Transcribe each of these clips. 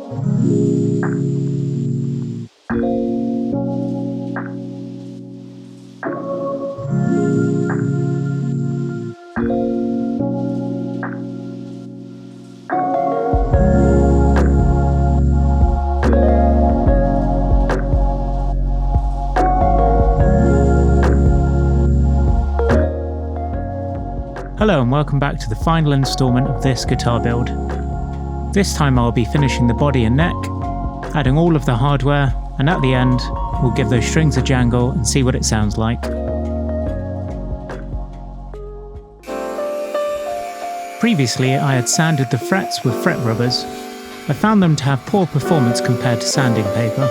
Hello and welcome back to the final instalment of this guitar build. This time I'll be finishing the body and neck, adding all of the hardware, and at the end we'll give those strings a jangle and see what it sounds like. Previously I had sanded the frets with fret rubbers. I found them to have poor performance compared to sanding paper.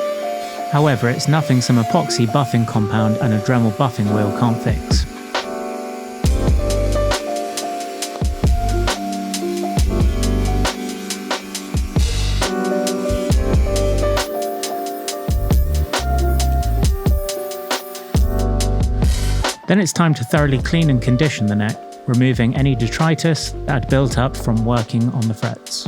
However, it's nothing some epoxy buffing compound and a Dremel buffing wheel can't fix. Then it's time to thoroughly clean and condition the neck, removing any detritus that had built up from working on the frets.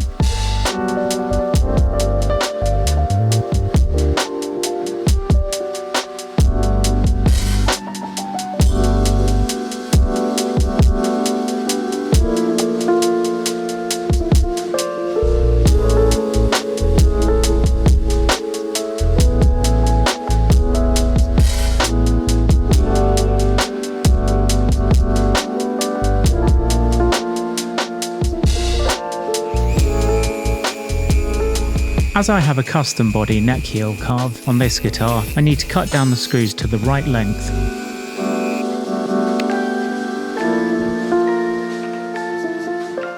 As I have a custom body neck heel carve on this guitar, I need to cut down the screws to the right length.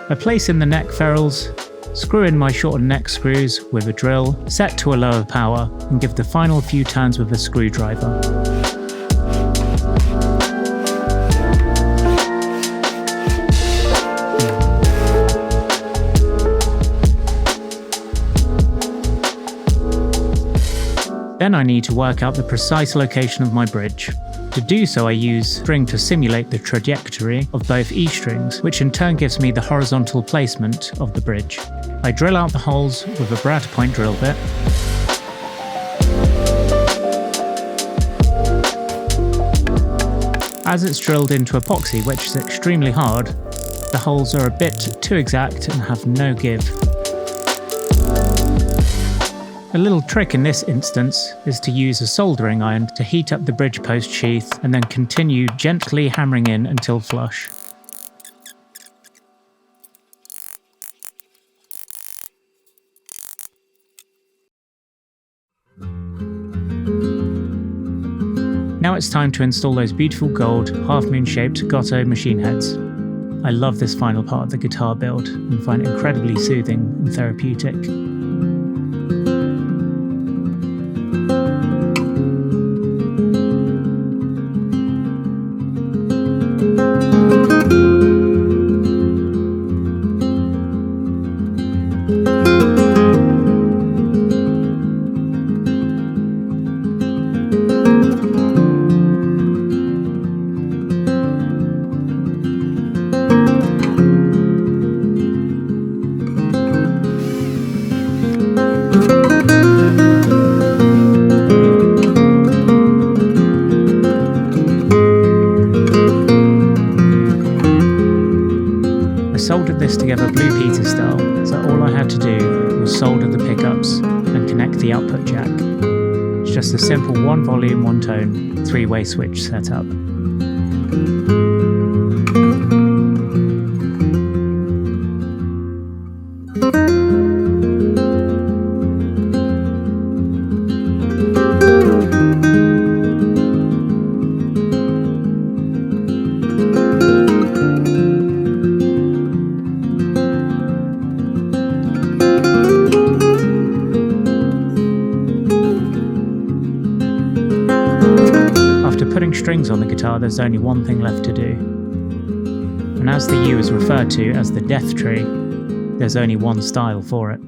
I place in the neck ferrules, screw in my shortened neck screws with a drill, set to a lower power, and give the final few turns with a screwdriver. Then I need to work out the precise location of my bridge. To do so I use string to simulate the trajectory of both E strings, which in turn gives me the horizontal placement of the bridge. I drill out the holes with a Brad point drill bit. As it's drilled into epoxy, which is extremely hard, the holes are a bit too exact and have no give. A little trick in this instance is to use a soldering iron to heat up the bridge post sheath and then continue gently hammering in until flush. Now it's time to install those beautiful gold, half-moon shaped Gotto machine heads. I love this final part of the guitar build and find it incredibly soothing and therapeutic. Soldered this together Blue Peter style, so all I had to do was solder the pickups and connect the output jack. It's just a simple 1 volume, 1 tone, 3-way switch setup. Putting strings on the guitar, there's only one thing left to do. And as the U is referred to as the death tree, there's only one style for it.